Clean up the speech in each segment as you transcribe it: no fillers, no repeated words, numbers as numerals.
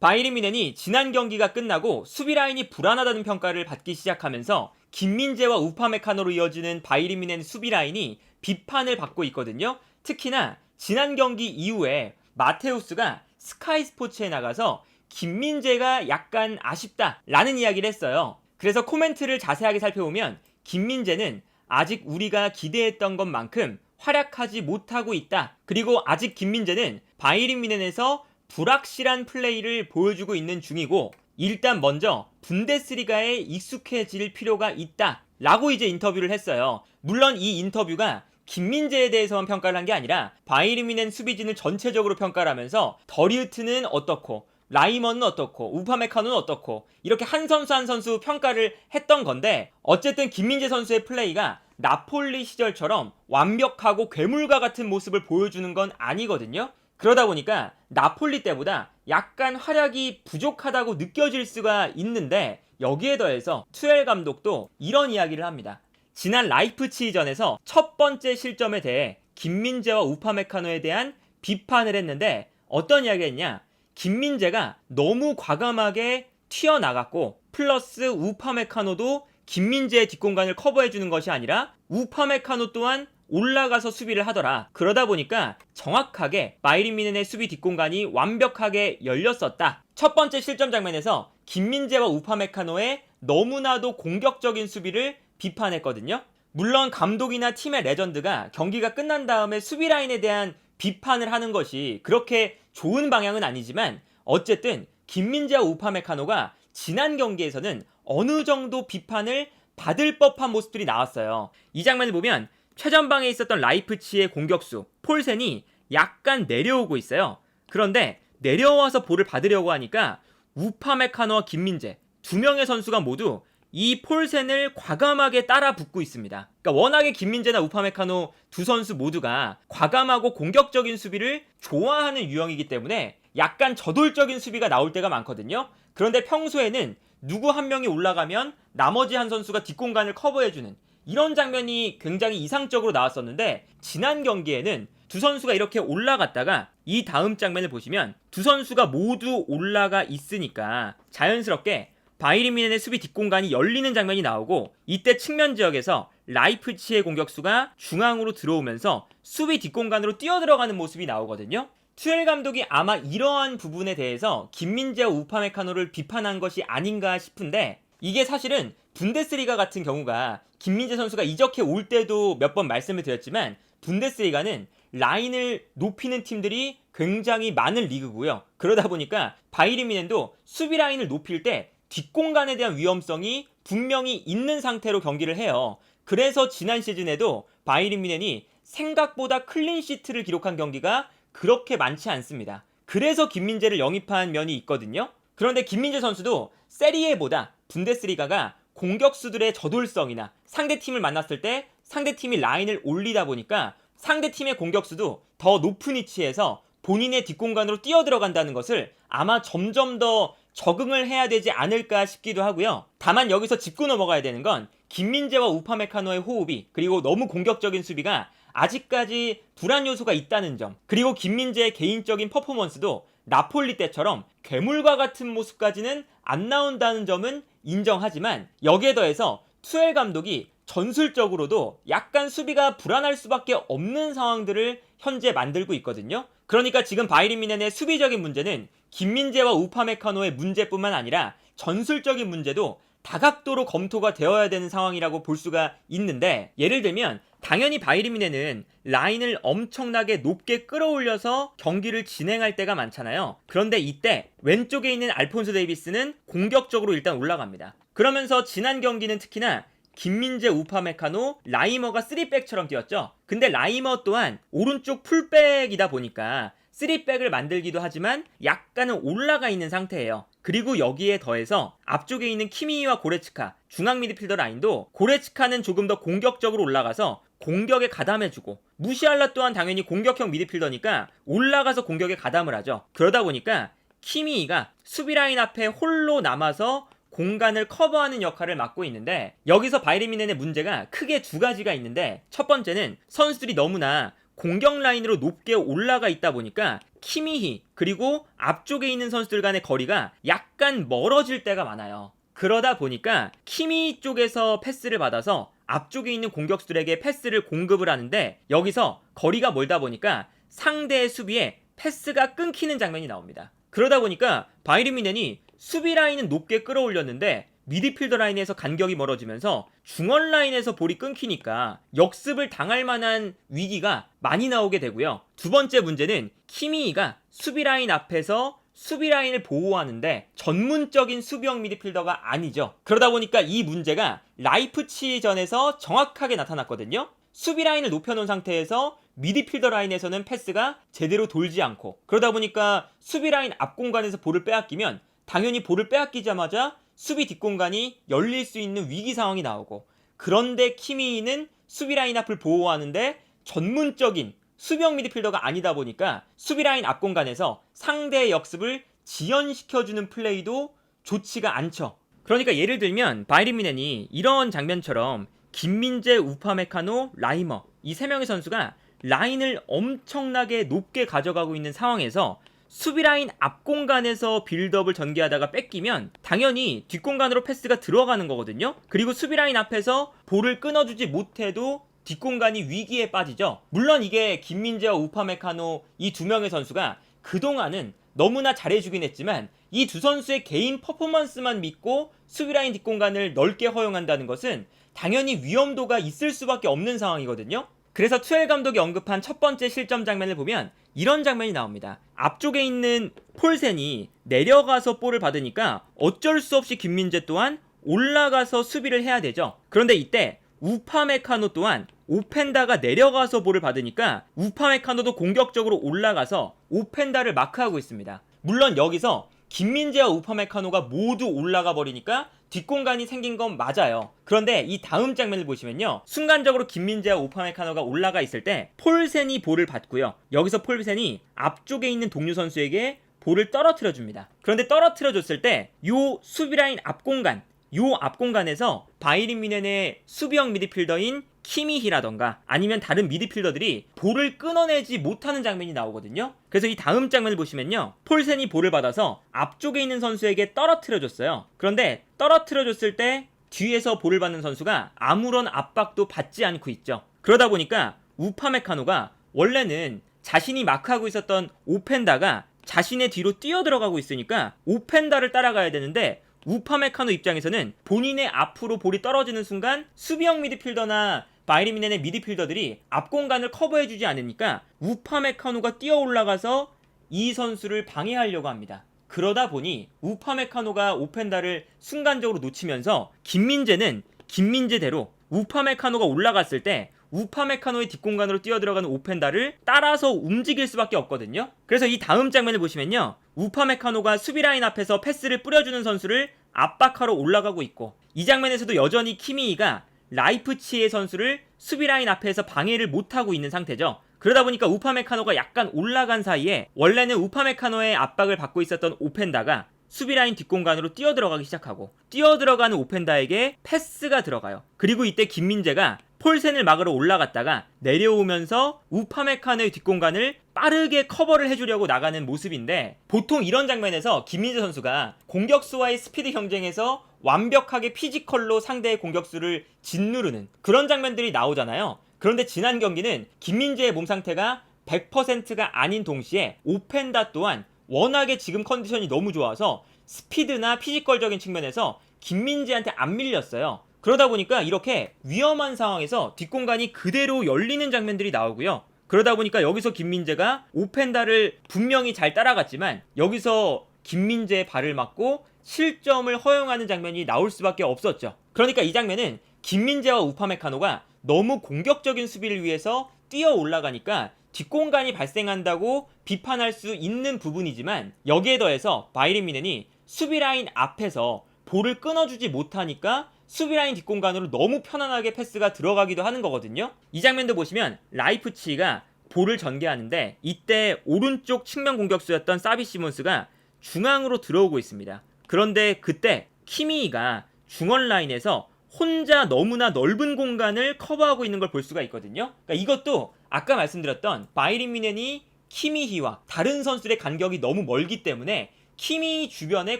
바이에른 뮌헨이 지난 경기가 끝나고 수비 라인이 불안하다는 평가를 받기 시작하면서 김민재와 우파메카노로 이어지는 바이에른 뮌헨 수비 라인이 비판을 받고 있거든요. 특히나 지난 경기 이후에 마테우스가 스카이 스포츠에 나가서 김민재가 약간 아쉽다라는 이야기를 했어요. 그래서 코멘트를 자세하게 살펴보면 김민재는 아직 우리가 기대했던 것만큼 활약하지 못하고 있다. 그리고 아직 김민재는 바이에른 뮌헨에서 불확실한 플레이를 보여주고 있는 중이고 일단 먼저 분데스리가에 익숙해질 필요가 있다 라고 이제 인터뷰를 했어요. 물론 이 인터뷰가 김민재에 대해서만 평가를 한 게 아니라 바이에른 뮌헨 수비진을 전체적으로 평가를 하면서 더리우트는 어떻고 라이먼은 어떻고 우파메카노는 어떻고 이렇게 한 선수 한 선수 평가를 했던 건데 어쨌든 김민재 선수의 플레이가 나폴리 시절처럼 완벽하고 괴물과 같은 모습을 보여주는 건 아니거든요. 그러다 보니까 나폴리 때보다 약간 활약이 부족하다고 느껴질 수가 있는데 여기에 더해서 투엘 감독도 이런 이야기를 합니다. 지난 라이프치히전에서 첫 번째 실점에 대해 김민재와 우파메카노에 대한 비판을 했는데 어떤 이야기를 했냐? 김민재가 너무 과감하게 튀어나갔고 플러스 우파메카노도 김민재의 뒷공간을 커버해주는 것이 아니라 우파메카노 또한 올라가서 수비를 하더라. 그러다 보니까 정확하게 바이에른 뮌헨의 수비 뒷공간이 완벽하게 열렸었다. 첫 번째 실점 장면에서 김민재와 우파메카노의 너무나도 공격적인 수비를 비판했거든요. 물론 감독이나 팀의 레전드가 경기가 끝난 다음에 수비 라인에 대한 비판을 하는 것이 그렇게 좋은 방향은 아니지만 어쨌든 김민재와 우파메카노가 지난 경기에서는 어느 정도 비판을 받을 법한 모습들이 나왔어요. 이 장면을 보면 최전방에 있었던 라이프치히의 공격수 폴센이 약간 내려오고 있어요. 그런데 내려와서 볼을 받으려고 하니까 우파메카노와 김민재 두 명의 선수가 모두 이 폴센을 과감하게 따라 붙고 있습니다. 그러니까 워낙에 김민재나 우파메카노 두 선수 모두가 과감하고 공격적인 수비를 좋아하는 유형이기 때문에 약간 저돌적인 수비가 나올 때가 많거든요. 그런데 평소에는 누구 한 명이 올라가면 나머지 한 선수가 뒷공간을 커버해주는 이런 장면이 굉장히 이상적으로 나왔었는데 지난 경기에는 두 선수가 이렇게 올라갔다가 이 다음 장면을 보시면 두 선수가 모두 올라가 있으니까 자연스럽게 바이에른 뮌헨의 수비 뒷공간이 열리는 장면이 나오고 이때 측면 지역에서 라이프치히의 공격수가 중앙으로 들어오면서 수비 뒷공간으로 뛰어들어가는 모습이 나오거든요. 투엘 감독이 아마 이러한 부분에 대해서 김민재와 우파메카노를 비판한 것이 아닌가 싶은데 이게 사실은 분데스리가 같은 경우가 김민재 선수가 이적해 올 때도 몇 번 말씀을 드렸지만 분데스리가는 라인을 높이는 팀들이 굉장히 많은 리그고요. 그러다 보니까 바이에른 뮌헨도 수비 라인을 높일 때 뒷공간에 대한 위험성이 분명히 있는 상태로 경기를 해요. 그래서 지난 시즌에도 바이에른 뮌헨이 생각보다 클린시트를 기록한 경기가 그렇게 많지 않습니다. 그래서 김민재를 영입한 면이 있거든요. 그런데 김민재 선수도 세리에보다 분데스리가가 공격수들의 저돌성이나 상대팀을 만났을 때 상대팀이 라인을 올리다 보니까 상대팀의 공격수도 더 높은 위치에서 본인의 뒷공간으로 뛰어들어간다는 것을 아마 점점 더 적응을 해야 되지 않을까 싶기도 하고요. 다만 여기서 짚고 넘어가야 되는 건 김민재와 우파메카노의 호흡이 그리고 너무 공격적인 수비가 아직까지 불안 요소가 있다는 점, 그리고 김민재의 개인적인 퍼포먼스도 나폴리 때처럼 괴물과 같은 모습까지는 안 나온다는 점은 인정하지만 여기에 더해서 투엘 감독이 전술적으로도 약간 수비가 불안할 수밖에 없는 상황들을 현재 만들고 있거든요. 그러니까 지금 바이에른 뮌헨의 수비적인 문제는 김민재와 우파메카노의 문제뿐만 아니라 전술적인 문제도 다각도로 검토가 되어야 되는 상황이라고 볼 수가 있는데 예를 들면 당연히 바이에른 뮌헨은 라인을 엄청나게 높게 끌어올려서 경기를 진행할 때가 많잖아요. 그런데 이때 왼쪽에 있는 알폰소 데이비스는 공격적으로 일단 올라갑니다. 그러면서 지난 경기는 특히나 김민재, 우파메카노, 라이머가 3백처럼 뛰었죠. 근데 라이머 또한 오른쪽 풀백이다 보니까 3백을 만들기도 하지만 약간은 올라가 있는 상태예요. 그리고 여기에 더해서 앞쪽에 있는 키미와 고레츠카, 중앙 미드필더 라인도 고레츠카는 조금 더 공격적으로 올라가서 공격에 가담해주고 무시알라 또한 당연히 공격형 미드필더니까 올라가서 공격에 가담을 하죠. 그러다 보니까 키미가 수비 라인 앞에 홀로 남아서 공간을 커버하는 역할을 맡고 있는데 여기서 바이에른 뮌헨의 문제가 크게 두 가지가 있는데 첫 번째는 선수들이 너무나 공격 라인으로 높게 올라가 있다 보니까 키미히 그리고 앞쪽에 있는 선수들 간의 거리가 약간 멀어질 때가 많아요. 그러다 보니까 키미히 쪽에서 패스를 받아서 앞쪽에 있는 공격수들에게 패스를 공급을 하는데 여기서 거리가 멀다 보니까 상대의 수비에 패스가 끊기는 장면이 나옵니다. 그러다 보니까 바이에른 뮌헨이 수비 라인은 높게 끌어올렸는데 미드필더 라인에서 간격이 멀어지면서 중원 라인에서 볼이 끊기니까 역습을 당할 만한 위기가 많이 나오게 되고요. 두 번째 문제는 키미히가 수비 라인 앞에서 수비 라인을 보호하는데 전문적인 수비형 미드필더가 아니죠. 그러다 보니까 이 문제가 라이프치히전에서 정확하게 나타났거든요. 수비 라인을 높여놓은 상태에서 미드필더 라인에서는 패스가 제대로 돌지 않고, 그러다 보니까 수비 라인 앞 공간에서 볼을 빼앗기면 당연히 볼을 빼앗기자마자 수비 뒷공간이 열릴 수 있는 위기 상황이 나오고, 그런데 키미히는 수비 라인 앞을 보호하는데 전문적인 수비형 미드필더가 아니다 보니까 수비 라인 앞 공간에서 상대의 역습을 지연시켜주는 플레이도 좋지가 않죠. 그러니까 예를 들면 바이에른 뮌헨이 이런 장면처럼 김민재, 우파메카노, 라이머 이 세 명의 선수가 라인을 엄청나게 높게 가져가고 있는 상황에서 수비 라인 앞 공간에서 빌드업을 전개하다가 뺏기면 당연히 뒷공간으로 패스가 들어가는 거거든요. 그리고 수비 라인 앞에서 볼을 끊어주지 못해도 뒷공간이 위기에 빠지죠. 물론 이게 김민재와 우파메카노 이 두 명의 선수가 그동안은 너무나 잘해주긴 했지만 이 두 선수의 개인 퍼포먼스만 믿고 수비 라인 뒷공간을 넓게 허용한다는 것은 당연히 위험도가 있을 수밖에 없는 상황이거든요. 그래서 투엘 감독이 언급한 첫 번째 실점 장면을 보면 이런 장면이 나옵니다. 앞쪽에 있는 폴센이 내려가서 볼을 받으니까 어쩔 수 없이 김민재 또한 올라가서 수비를 해야 되죠. 그런데 이때 우파메카노 또한 오펜다가 내려가서 볼을 받으니까 우파메카노도 공격적으로 올라가서 오펜다를 마크하고 있습니다. 물론 여기서 김민재와 우파메카노가 모두 올라가 버리니까 뒷공간이 생긴 건 맞아요. 그런데 이 다음 장면을 보시면요, 순간적으로 김민재와 우파메카노가 올라가 있을 때 폴센이 볼을 받고요, 여기서 폴센이 앞쪽에 있는 동료 선수에게 볼을 떨어뜨려 줍니다. 그런데 떨어뜨려 줬을 때 요 수비라인 앞공간, 요 앞공간에서 바이에른 뮌헨의 수비형 미드필더인 키미히라던가 아니면 다른 미드필더들이 볼을 끊어내지 못하는 장면이 나오거든요. 그래서 이 다음 장면을 보시면요, 폴센이 볼을 받아서 앞쪽에 있는 선수에게 떨어뜨려 줬어요. 그런데 떨어뜨려 줬을 때 뒤에서 볼을 받는 선수가 아무런 압박도 받지 않고 있죠. 그러다 보니까 우파메카노가 원래는 자신이 마크하고 있었던 오펜다가 자신의 뒤로 뛰어들어가고 있으니까 오펜다를 따라가야 되는데 우파메카노 입장에서는 본인의 앞으로 볼이 떨어지는 순간 수비형 미드필더나 바이에른 뮌헨의 미드필더들이 앞공간을 커버해주지 않으니까 우파메카노가 뛰어 올라가서 이 선수를 방해하려고 합니다. 그러다 보니 우파메카노가 오펜다를 순간적으로 놓치면서 김민재는 김민재대로 우파메카노가 올라갔을 때 우파메카노의 뒷공간으로 뛰어들어가는 오펜다를 따라서 움직일 수밖에 없거든요. 그래서 이 다음 장면을 보시면요, 우파메카노가 수비라인 앞에서 패스를 뿌려주는 선수를 압박하러 올라가고 있고, 이 장면에서도 여전히 키미히가 라이프치히의 선수를 수비라인 앞에서 방해를 못하고 있는 상태죠. 그러다 보니까 우파메카노가 약간 올라간 사이에 원래는 우파메카노의 압박을 받고 있었던 오펜다가 수비라인 뒷공간으로 뛰어들어가기 시작하고, 뛰어들어가는 오펜다에게 패스가 들어가요. 그리고 이때 김민재가 폴센을 막으러 올라갔다가 내려오면서 우파메카노의 뒷공간을 빠르게 커버를 해주려고 나가는 모습인데, 보통 이런 장면에서 김민재 선수가 공격수와의 스피드 경쟁에서 완벽하게 피지컬로 상대의 공격수를 짓누르는 그런 장면들이 나오잖아요. 그런데 지난 경기는 김민재의 몸 상태가 100%가 아닌 동시에 오펜다 또한 워낙에 지금 컨디션이 너무 좋아서 스피드나 피지컬적인 측면에서 김민재한테 안 밀렸어요. 그러다 보니까 이렇게 위험한 상황에서 뒷공간이 그대로 열리는 장면들이 나오고요. 그러다 보니까 여기서 김민재가 오펜다를 분명히 잘 따라갔지만 여기서 김민재의 발을 맞고 실점을 허용하는 장면이 나올 수밖에 없었죠. 그러니까 이 장면은 김민재와 우파메카노가 너무 공격적인 수비를 위해서 뛰어 올라가니까 뒷공간이 발생한다고 비판할 수 있는 부분이지만, 여기에 더해서 바이에른 뮌헨이 수비라인 앞에서 볼을 끊어주지 못하니까 수비라인 뒷공간으로 너무 편안하게 패스가 들어가기도 하는 거거든요. 이 장면도 보시면 라이프치히가 볼을 전개하는데 이때 오른쪽 측면 공격수였던 사비 시몬스가 중앙으로 들어오고 있습니다. 그런데 그때 키미히가 중원 라인에서 혼자 너무나 넓은 공간을 커버하고 있는 걸 볼 수가 있거든요. 그러니까 이것도 아까 말씀드렸던 바이에른 뮌헨이 키미히와 다른 선수들의 간격이 너무 멀기 때문에 키미히 주변에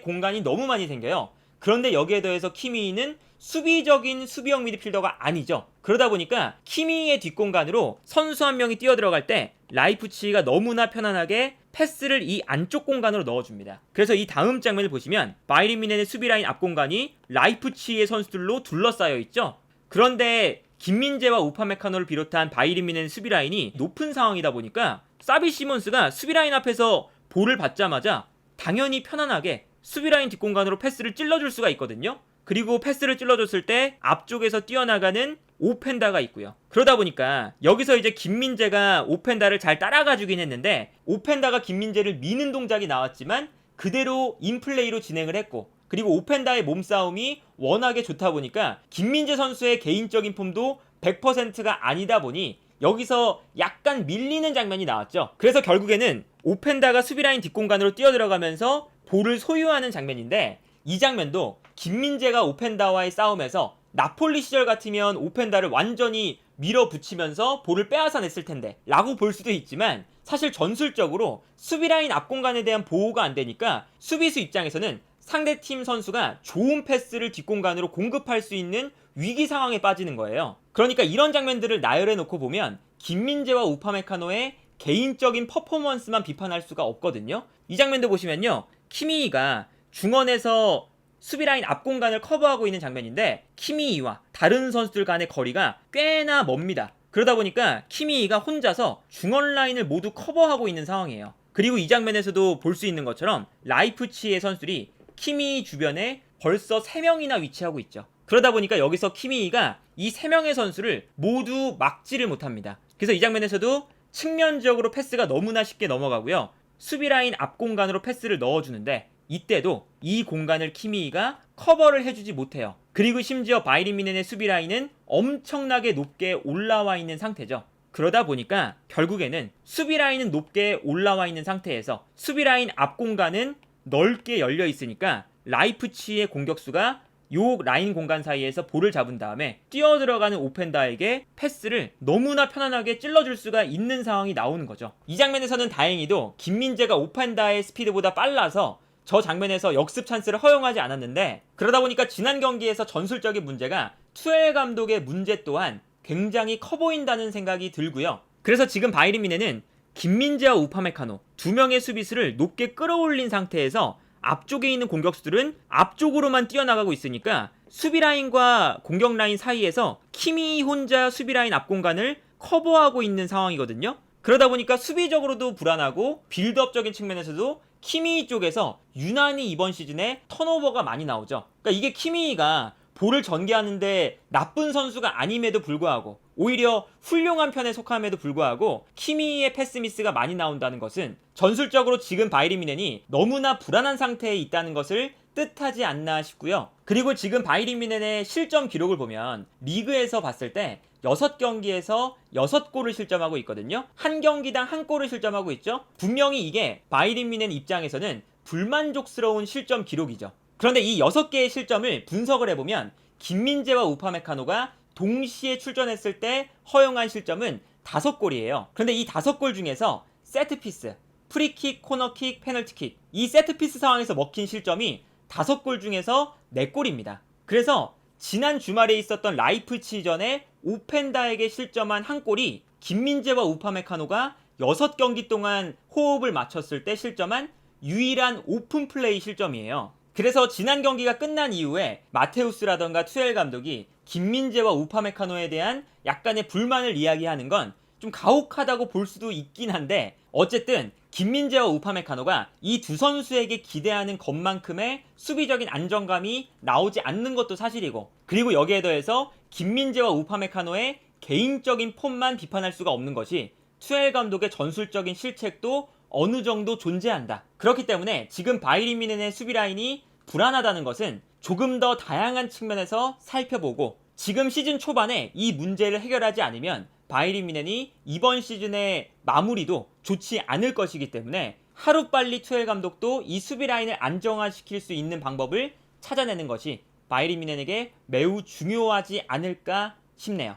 공간이 너무 많이 생겨요. 그런데 여기에 더해서 키미히는 수비적인 수비형 미드필더가 아니죠. 그러다 보니까 키미히의 뒷공간으로 선수 한 명이 뛰어들어갈 때 라이프치히가 너무나 편안하게 패스를 이 안쪽 공간으로 넣어줍니다. 그래서 이 다음 장면을 보시면 바이에른 뮌헨의 수비 라인 앞 공간이 라이프치히의 선수들로 둘러싸여 있죠. 그런데 김민재와 우파메카노를 비롯한 바이에른 뮌헨 수비 라인이 높은 상황이다 보니까 사비 시몬스가 수비 라인 앞에서 볼을 받자마자 당연히 편안하게 수비 라인 뒷공간으로 패스를 찔러줄 수가 있거든요. 그리고 패스를 찔러줬을 때 앞쪽에서 뛰어나가는 오펜다가 있고요. 그러다 보니까 여기서 이제 김민재가 오펜다를 잘 따라가주긴 했는데 오펜다가 김민재를 미는 동작이 나왔지만 그대로 인플레이로 진행을 했고, 그리고 오펜다의 몸싸움이 워낙에 좋다 보니까 김민재 선수의 개인적인 폼도 100%가 아니다 보니 여기서 약간 밀리는 장면이 나왔죠. 그래서 결국에는 오펜다가 수비라인 뒷공간으로 뛰어들어가면서 볼을 소유하는 장면인데, 이 장면도 김민재가 오펜다와의 싸움에서 나폴리 시절 같으면 오펜다를 완전히 밀어붙이면서 볼을 빼앗아냈을 텐데 라고 볼 수도 있지만, 사실 전술적으로 수비라인 앞 공간에 대한 보호가 안 되니까 수비수 입장에서는 상대팀 선수가 좋은 패스를 뒷공간으로 공급할 수 있는 위기 상황에 빠지는 거예요. 그러니까 이런 장면들을 나열해 놓고 보면 김민재와 우파메카노의 개인적인 퍼포먼스만 비판할 수가 없거든요. 이 장면도 보시면요, 키미히가 중원에서 수비라인 앞 공간을 커버하고 있는 장면인데 키미히와 다른 선수들 간의 거리가 꽤나 멉니다. 그러다 보니까 키미히가 혼자서 중원 라인을 모두 커버하고 있는 상황이에요. 그리고 이 장면에서도 볼 수 있는 것처럼 라이프치히의 선수들이 키미히 주변에 벌써 3명이나 위치하고 있죠. 그러다 보니까 여기서 키미히가 이 3명의 선수를 모두 막지를 못합니다. 그래서 이 장면에서도 측면적으로 패스가 너무나 쉽게 넘어가고요, 수비라인 앞 공간으로 패스를 넣어주는데 이때도 이 공간을 키미히가 커버를 해주지 못해요. 그리고 심지어 바이에른 뮌헨의 수비라인은 엄청나게 높게 올라와 있는 상태죠. 그러다 보니까 결국에는 수비라인은 높게 올라와 있는 상태에서 수비라인 앞 공간은 넓게 열려 있으니까 라이프치히의 공격수가 요 라인 공간 사이에서 볼을 잡은 다음에 뛰어들어가는 오펜다에게 패스를 너무나 편안하게 찔러줄 수가 있는 상황이 나오는 거죠. 이 장면에서는 다행히도 김민재가 오펜다의 스피드보다 빨라서 저 장면에서 역습 찬스를 허용하지 않았는데, 그러다 보니까 지난 경기에서 전술적인 문제가 투엘 감독의 문제 또한 굉장히 커 보인다는 생각이 들고요. 그래서 지금 바이에른 뮌헨은 김민재와 우파메카노 두 명의 수비수를 높게 끌어올린 상태에서 앞쪽에 있는 공격수들은 앞쪽으로만 뛰어나가고 있으니까 수비라인과 공격라인 사이에서 키미히 혼자 수비라인 앞 공간을 커버하고 있는 상황이거든요. 그러다 보니까 수비적으로도 불안하고 빌드업적인 측면에서도 키미히 쪽에서 유난히 이번 시즌에 턴오버가 많이 나오죠. 그러니까 이게 키미히가 볼을 전개하는데 나쁜 선수가 아님에도 불구하고, 오히려 훌륭한 편에 속함에도 불구하고 키미히의 패스 미스가 많이 나온다는 것은 전술적으로 지금 바이에른 뮌헨이 너무나 불안한 상태에 있다는 것을 뜻하지 않나 싶고요. 그리고 지금 바이에른 뮌헨의 실점 기록을 보면 리그에서 봤을 때 6경기에서 6골을 실점하고 있거든요. 한 경기당 한 골을 실점하고 있죠. 분명히 이게 바이에른 뮌헨 입장에서는 불만족스러운 실점 기록이죠. 그런데 이 6개의 실점을 분석을 해보면 김민재와 우파메카노가 동시에 출전했을 때 허용한 실점은 5골이에요. 그런데 이 5골 중에서 세트피스, 프리킥, 코너킥, 페널티킥, 이 세트피스 상황에서 먹힌 실점이 5골 중에서 4골입니다. 그래서 지난 주말에 있었던 라이프치히전에 오펜다에게 실점한 한 골이 김민재와 우파메카노가 6경기 동안 호흡을 맞췄을 때 실점한 유일한 오픈 플레이 실점이에요. 그래서 지난 경기가 끝난 이후에 마테우스라던가 투엘 감독이 김민재와 우파메카노에 대한 약간의 불만을 이야기하는 건 좀 가혹하다고 볼 수도 있긴 한데, 어쨌든 김민재와 우파메카노가 이 두 선수에게 기대하는 것만큼의 수비적인 안정감이 나오지 않는 것도 사실이고, 그리고 여기에 더해서 김민재와 우파메카노의 개인적인 폼만 비판할 수가 없는 것이 투엘 감독의 전술적인 실책도 어느 정도 존재한다. 그렇기 때문에 지금 바이에른 뮌헨의 수비 라인이 불안하다는 것은 조금 더 다양한 측면에서 살펴보고, 지금 시즌 초반에 이 문제를 해결하지 않으면 바이에른 뮌헨이 이번 시즌의 마무리도 좋지 않을 것이기 때문에 하루빨리 투엘 감독도 이 수비 라인을 안정화시킬 수 있는 방법을 찾아내는 것이 바이에른 뮌헨에게 매우 중요하지 않을까 싶네요.